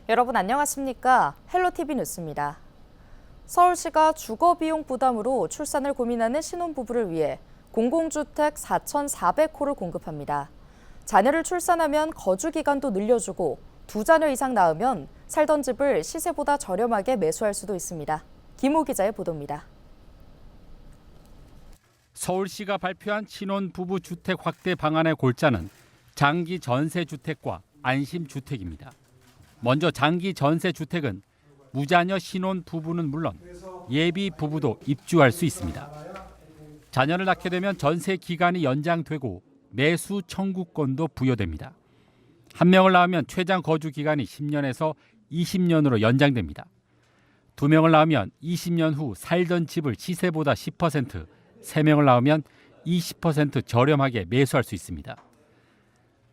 여러분 안녕하십니까? 헬로티비 뉴스입니다. 서울시가 주거비용 부담으로 출산을 고민하는 신혼부부를 위해 공공주택 4,400호를 공급합니다. 자녀를 출산하면 거주기간도 늘려주고 2자녀 이상 낳으면 살던 집을 시세보다 저렴하게 매수할 수도 있습니다. 김호 기자의 보도입니다. 서울시가 발표한 신혼부부 주택 확대 방안의 골자는 장기 전세주택과 안심주택입니다. 먼저 장기 전세주택은 무자녀 신혼부부는 물론 예비 부부도 입주할 수 있습니다. 자녀를 낳게 되면 전세 기간이 연장되고 매수 청구권도 부여됩니다. 한 명을 낳으면 최장 거주 기간이 10년에서 20년으로 연장됩니다. 2명을 낳으면 20년 후 살던 집을 시세보다 10%, 3명을 낳으면 20% 저렴하게 매수할 수 있습니다.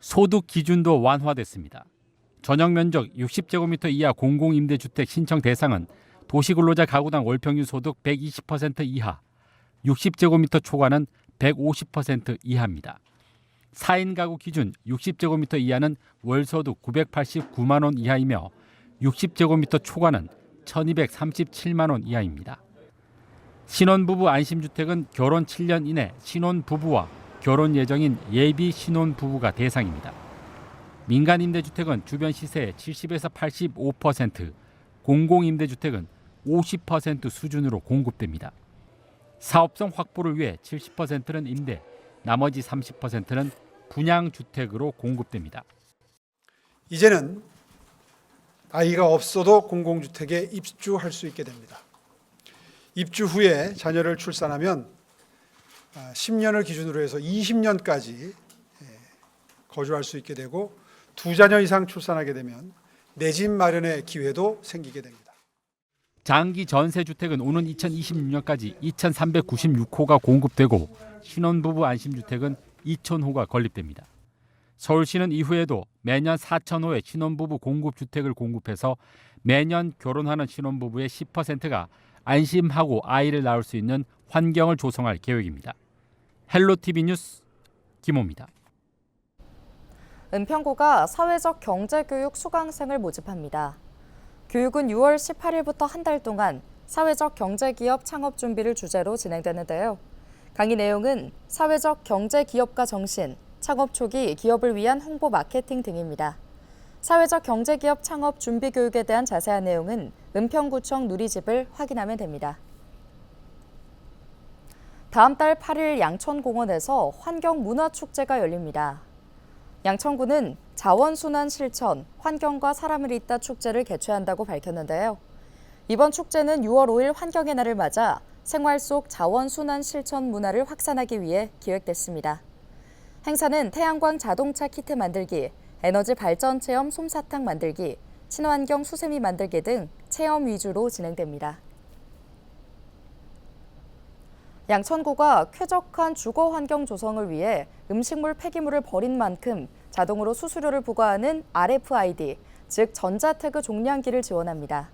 소득 기준도 완화됐습니다. 전용 면적 60제곱미터 이하 공공임대주택 신청 대상은 도시근로자 가구당 월평균 소득 120% 이하, 60제곱미터 초과는 150% 이하입니다. 4인 가구 기준 60제곱미터 이하는 월소득 989만 원 이하이며 60제곱미터 초과는 1,237만 원 이하입니다. 신혼부부 안심주택은 결혼 7년 이내 신혼부부와 결혼 예정인 예비 신혼부부가 대상입니다. 민간임대주택은 주변 시세의 70에서 85%, 공공임대주택은 50% 수준으로 공급됩니다. 사업성 확보를 위해 70%는 임대, 나머지 30%는 분양주택으로 공급됩니다. 이제는 아이가 없어도 공공주택에 입주할 수 있게 됩니다. 입주 후에 자녀를 출산하면 10년을 기준으로 해서 20년까지 거주할 수 있게 되고 2자녀 이상 출산하게 되면 내 집 마련의 기회도 생기게 됩니다. 장기 전세주택은 오는 2026년까지 2,396호가 공급되고 신혼부부 안심주택은 2,000호가 건립됩니다. 서울시는 이후에도 매년 4,000호의 신혼부부 공급주택을 공급해서 매년 결혼하는 신혼부부의 10%가 안심하고 아이를 낳을 수 있는 환경을 조성할 계획입니다. 헬로티비 뉴스 김호입니다. 은평구가 사회적 경제교육 수강생을 모집합니다. 교육은 6월 18일부터 한 달 동안 사회적 경제기업 창업 준비를 주제로 진행되는데요. 강의 내용은 사회적 경제기업가 정신, 창업 초기 기업을 위한 홍보 마케팅 등입니다. 사회적 경제기업 창업 준비 교육에 대한 자세한 내용은 은평구청 누리집을 확인하면 됩니다. 다음 달 8일 양천공원에서 환경문화축제가 열립니다. 양천구는 자원순환 실천, 환경과 사람을 잇다 축제를 개최한다고 밝혔는데요. 이번 축제는 6월 5일 환경의 날을 맞아 생활 속 자원순환 실천 문화를 확산하기 위해 기획됐습니다. 행사는 태양광 자동차 키트 만들기, 에너지 발전 체험 솜사탕 만들기, 친환경 수세미 만들기 등 체험 위주로 진행됩니다. 양천구가 쾌적한 주거 환경 조성을 위해 음식물 폐기물을 버린 만큼 자동으로 수수료를 부과하는 RFID, 즉 전자태그 종량기를 지원합니다.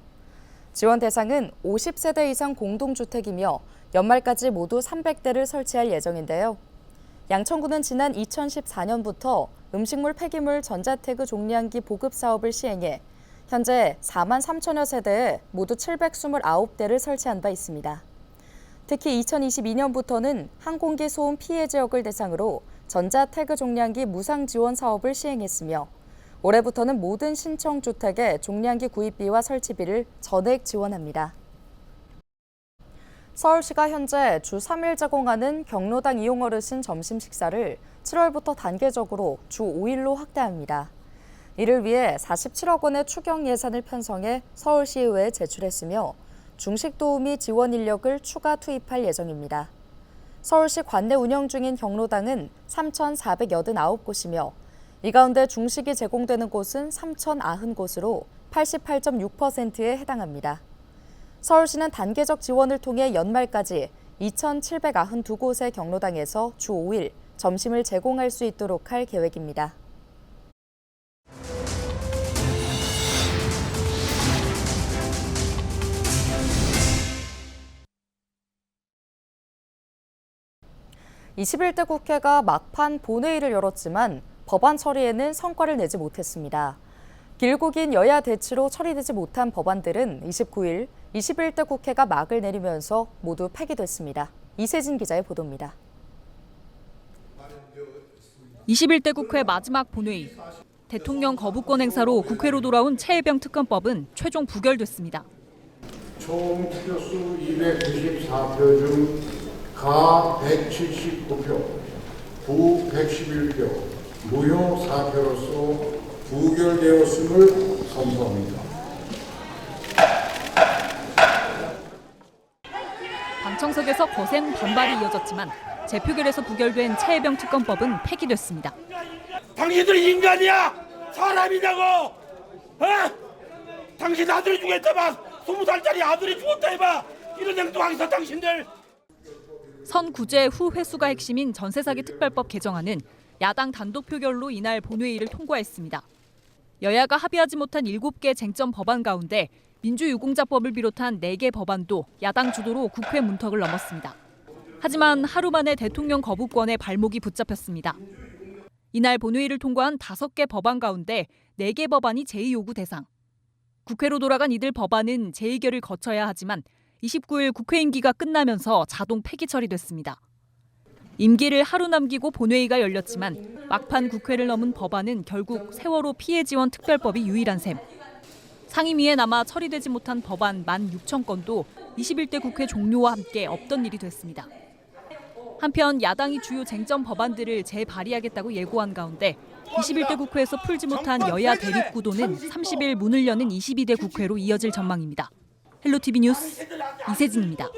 지원 대상은 50세대 이상 공동주택이며 연말까지 모두 300대를 설치할 예정인데요. 양천구는 지난 2014년부터 음식물 폐기물 전자태그 종량기 보급 사업을 시행해 현재 4만 3천여 세대에 모두 729대를 설치한 바 있습니다. 특히 2022년부터는 항공기 소음 피해 지역을 대상으로 전자태그 종량기 무상 지원 사업을 시행했으며 올해부터는 모든 신청주택에 종량기 구입비와 설치비를 전액 지원합니다. 서울시가 현재 주 3일 제공하는 경로당 이용 어르신 점심 식사를 7월부터 단계적으로 주 5일로 확대합니다. 이를 위해 47억 원의 추경 예산을 편성해 서울시의회에 제출했으며 중식 도우미 지원 인력을 추가 투입할 예정입니다. 서울시 관내 운영 중인 경로당은 3,489곳이며 이 가운데 중식이 제공되는 곳은 3,090곳으로 88.6%에 해당합니다. 서울시는 단계적 지원을 통해 연말까지 2,792곳의 경로당에서 주 5일 점심을 제공할 수 있도록 할 계획입니다. (21대) 국회가 막판 본회의를 열었지만 법안 처리에는 성과를 내지 못했습니다. 길고 긴 여야 대치로 처리되지 못한 법안들은 29일 21대 국회가 막을 내리면서 모두 폐기됐습니다. 이세진 기자의 보도입니다. 21대 국회 마지막 본회의. 대통령 거부권 행사로 국회로 돌아온 최혜병 특검법은 최종 부결됐습니다. 총 투표수 294표 중 가 179표, 부 111표, 무효 4표로서 부결되었음을 선포합니다. 방청석에서 거센 반발이 이어졌지만 재표결에서 부결된 최혜병 특검법은 폐기됐습니다. 당신들이 인간이야? 사람이냐고? 당신 아들이 죽였다만 20살짜리 아들이 죽었다 해봐. 이런 행동하겠어 당신들. 선구제 후 회수가 핵심인 전세사기 특별법 개정안은 야당 단독 표결로 이날 본회의를 통과했습니다. 여야가 합의하지 못한 7개 쟁점 법안 가운데 민주유공자법을 비롯한 4개 법안도 야당 주도로 국회 문턱을 넘었습니다. 하지만 하루 만에 대통령 거부권에 발목이 붙잡혔습니다. 이날 본회의를 통과한 5개 법안 가운데 4개 법안이 제2요구 대상. 국회로 돌아간 이들 법안은 재의결을 거쳐야 하지만 29일 국회 임기가 끝나면서 자동 폐기 처리됐습니다. 임기를 하루 남기고 본회의가 열렸지만 막판 국회를 넘은 법안은 결국 세월호 피해 지원 특별법이 유일한 셈. 상임위에 남아 처리되지 못한 법안 16,000건도 21대 국회 종료와 함께 없던 일이 됐습니다. 한편 야당이 주요 쟁점 법안들을 재발의하겠다고 예고한 가운데 21대 국회에서 풀지 못한 여야 대립 구도는 30일 문을 여는 22대 국회로 이어질 전망입니다. 헬로티비 뉴스 이세진입니다.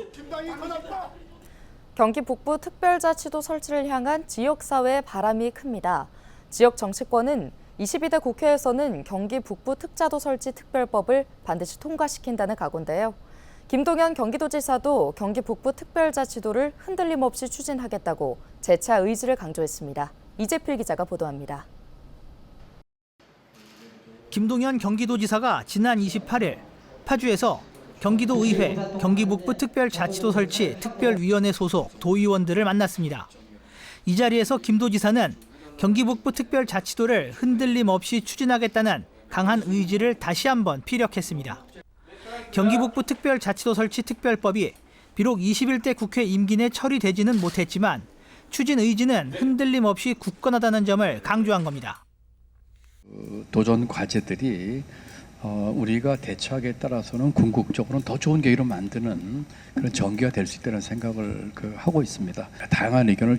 경기 북부 특별자치도 설치를 향한 지역사회의 바람이 큽니다. 지역 정치권은 22대 국회에서는 경기 북부 특자도 설치 특별법을 반드시 통과시킨다는 각오인데요. 김동연 경기도지사도 경기 북부 특별자치도를 흔들림 없이 추진하겠다고 재차 의지를 강조했습니다. 이재필 기자가 보도합니다. 김동연 경기도지사가 지난 28일 파주에서 경기도의회 경기북부 특별자치도 설치 특별위원회 소속 도의원들을 만났습니다. 이 자리에서 김 도지사는 경기북부 특별자치도를 흔들림 없이 추진하겠다는 강한 의지를 다시 한번 피력했습니다. 경기북부 특별자치도 설치 특별법이 비록 21대 국회 임기 내 처리되지는 못했지만 추진 의지는 흔들림 없이 굳건하다는 점을 강조한 겁니다. 도전 과제들이 우리가 대처하기에 따라서는 궁극적으로는 더 좋은 계기로 만드는 그런 전개가 될 수 있다는 생각을 하고 있습니다. 다양한 의견을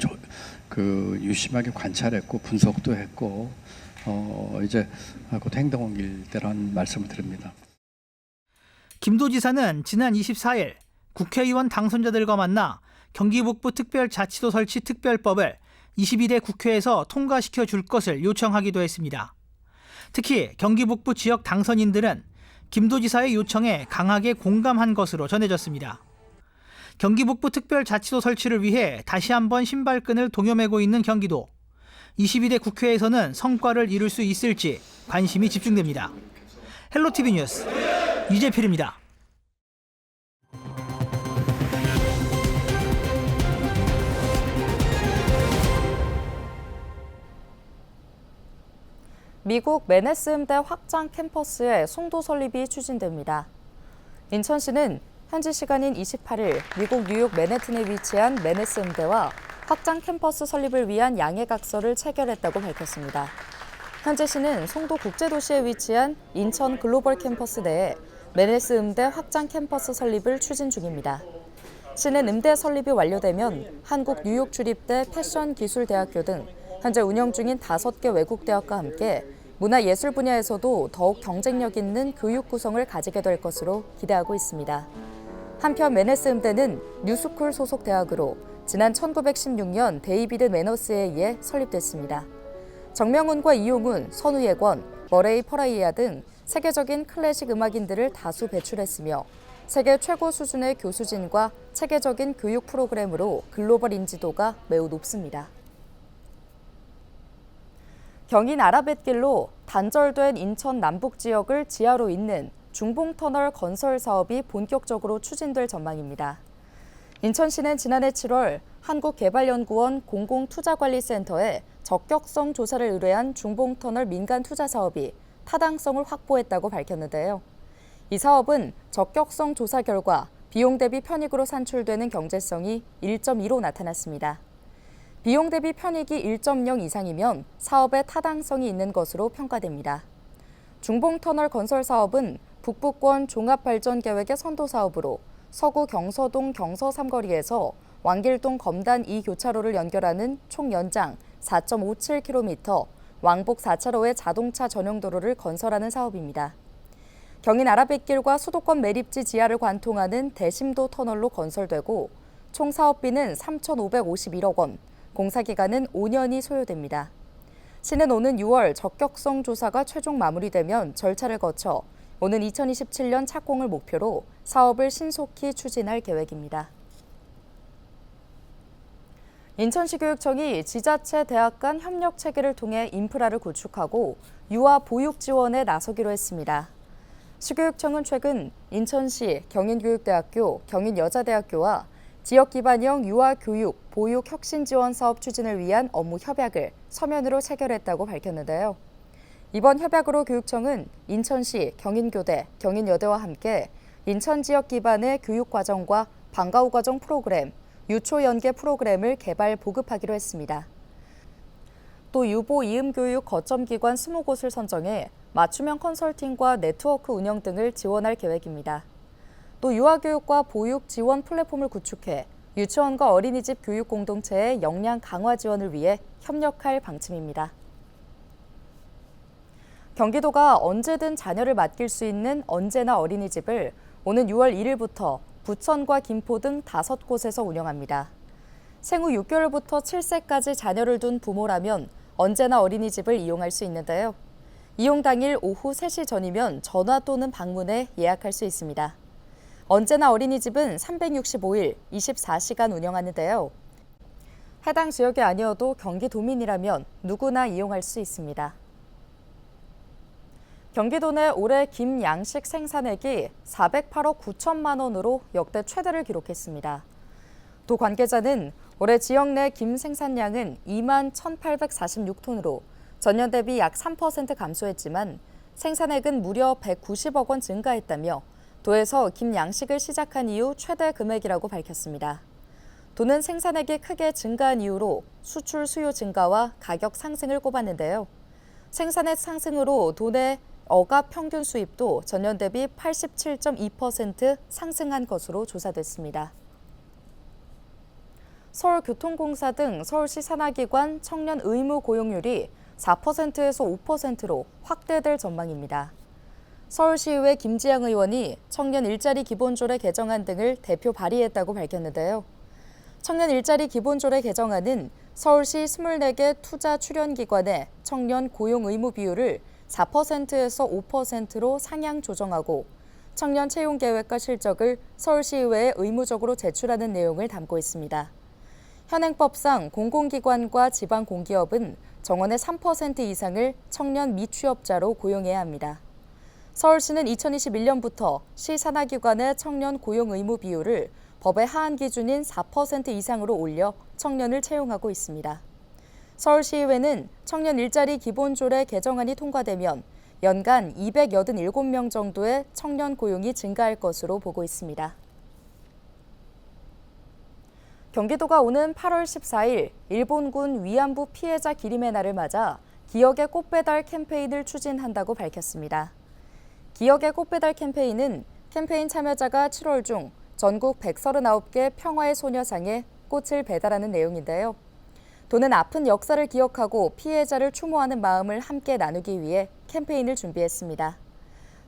유심하게 관찰했고 분석도 했고 이제 곧 행동 옮길 때라는 말씀을 드립니다. 김 도지사는 지난 24일 국회의원 당선자들과 만나 경기북부 특별자치도 설치 특별법을 22대 국회에서 통과시켜 줄 것을 요청하기도 했습니다. 특히 경기북부 지역 당선인들은 김 도지사의 요청에 강하게 공감한 것으로 전해졌습니다. 경기북부 특별자치도 설치를 위해 다시 한번 신발끈을 동여매고 있는 경기도. 22대 국회에서는 성과를 이룰 수 있을지 관심이 집중됩니다. 헬로티비 뉴스 이재필입니다. 미국 맨해스 음대 확장 캠퍼스의 송도 설립이 추진됩니다. 인천시는 현지 시간인 28일 미국 뉴욕 맨해튼에 위치한 맨해스 음대와 확장 캠퍼스 설립을 위한 양해각서를 체결했다고 밝혔습니다. 현재 시는 송도 국제도시에 위치한 인천 글로벌 캠퍼스 내에 맨해스 음대 확장 캠퍼스 설립을 추진 중입니다. 시는 음대 설립이 완료되면 한국 뉴욕 주립대 패션기술대학교 등 현재 운영 중인 5개 외국 대학과 함께 문화예술 분야에서도 더욱 경쟁력 있는 교육 구성을 가지게 될 것으로 기대하고 있습니다. 한편 맨해스 음대는 뉴스쿨 소속 대학으로 지난 1916년 데이비드 매너스에 의해 설립됐습니다. 정명훈과 이용훈, 선우예권, 머레이 퍼라이아 등 세계적인 클래식 음악인들을 다수 배출했으며 세계 최고 수준의 교수진과 체계적인 교육 프로그램으로 글로벌 인지도가 매우 높습니다. 경인 아라뱃길로 단절된 인천 남북 지역을 지하로 잇는 중봉터널 건설 사업이 본격적으로 추진될 전망입니다. 인천시는 지난해 7월 한국개발연구원 공공투자관리센터에 적격성 조사를 의뢰한 중봉터널 민간 투자 사업이 타당성을 확보했다고 밝혔는데요. 이 사업은 적격성 조사 결과 비용 대비 편익으로 산출되는 경제성이 1.2로 나타났습니다. 비용 대비 편익이 1.0 이상이면 사업의 타당성이 있는 것으로 평가됩니다. 중봉터널 건설 사업은 북부권 종합발전계획의 선도 사업으로 서구 경서동 경서 삼거리에서 왕길동 검단 2교차로를 연결하는 총 연장 4.57km, 왕복 4차로의 자동차 전용 도로를 건설하는 사업입니다. 경인 아라뱃길과 수도권 매립지 지하를 관통하는 대심도 터널로 건설되고 총 사업비는 3,551억 원, 공사기간은 5년이 소요됩니다. 시는 오는 6월 적격성 조사가 최종 마무리되면 절차를 거쳐 오는 2027년 착공을 목표로 사업을 신속히 추진할 계획입니다. 인천시교육청이 지자체 대학 간 협력 체계를 통해 인프라를 구축하고 유아 보육 지원에 나서기로 했습니다. 시교육청은 최근 인천시 경인교육대학교, 경인여자대학교와 지역 기반형 유아 교육, 보육 혁신 지원 사업 추진을 위한 업무 협약을 서면으로 체결했다고 밝혔는데요. 이번 협약으로 교육청은 인천시, 경인교대, 경인여대와 함께 인천 지역 기반의 교육과정과 방과후 과정 프로그램, 유초 연계 프로그램을 개발 보급하기로 했습니다. 또 유보 이음교육 거점기관 20곳을 선정해 맞춤형 컨설팅과 네트워크 운영 등을 지원할 계획입니다. 또 유아교육과 보육 지원 플랫폼을 구축해 유치원과 어린이집 교육 공동체의 역량 강화 지원을 위해 협력할 방침입니다. 경기도가 언제든 자녀를 맡길 수 있는 언제나 어린이집을 오는 6월 1일부터 부천과 김포 등 5곳에서 운영합니다. 생후 6개월부터 7세까지 자녀를 둔 부모라면 언제나 어린이집을 이용할 수 있는데요. 이용 당일 오후 3시 전이면 전화 또는 방문해 예약할 수 있습니다. 언제나 어린이집은 365일 24시간 운영하는데요. 해당 지역이 아니어도 경기도민이라면 누구나 이용할 수 있습니다. 경기도 내 올해 김 양식 생산액이 408억 9천만 원으로 역대 최대를 기록했습니다. 도 관계자는 올해 지역 내 김 생산량은 2만 1,846톤으로 전년 대비 약 3% 감소했지만 생산액은 무려 190억 원 증가했다며 도에서 김 양식을 시작한 이후 최대 금액이라고 밝혔습니다. 도는 생산액이 크게 증가한 이유로 수출 수요 증가와 가격 상승을 꼽았는데요. 생산액 상승으로 도내 어갑 평균 수입도 전년 대비 87.2% 상승한 것으로 조사됐습니다. 서울교통공사 등 서울시 산하기관 청년 의무 고용률이 4%에서 5%로 확대될 전망입니다. 서울시의회 김지양 의원이 청년 일자리 기본조례 개정안 등을 대표 발의했다고 밝혔는데요. 청년 일자리 기본조례 개정안은 서울시 24개 투자 출연기관의 청년 고용 의무 비율을 4%에서 5%로 상향 조정하고 청년 채용 계획과 실적을 서울시의회에 의무적으로 제출하는 내용을 담고 있습니다. 현행법상 공공기관과 지방공기업은 정원의 3% 이상을 청년 미취업자로 고용해야 합니다. 서울시는 2021년부터 시 산하기관의 청년 고용 의무 비율을 법의 하한 기준인 4% 이상으로 올려 청년을 채용하고 있습니다. 서울시의회는 청년 일자리 기본조례 개정안이 통과되면 연간 287명 정도의 청년 고용이 증가할 것으로 보고 있습니다. 경기도가 오는 8월 14일 일본군 위안부 피해자 기림의 날을 맞아 기억의 꽃배달 캠페인을 추진한다고 밝혔습니다. 기억의 꽃배달 캠페인은 캠페인 참여자가 7월 중 전국 139개 평화의 소녀상에 꽃을 배달하는 내용인데요. 도는 아픈 역사를 기억하고 피해자를 추모하는 마음을 함께 나누기 위해 캠페인을 준비했습니다.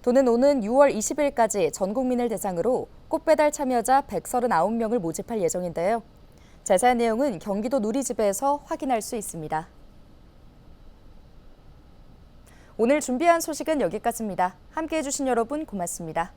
도는 오는 6월 20일까지 전 국민을 대상으로 꽃배달 참여자 139명을 모집할 예정인데요. 자세한 내용은 경기도 누리집에서 확인할 수 있습니다. 오늘 준비한 소식은 여기까지입니다. 함께해 주신 여러분 고맙습니다.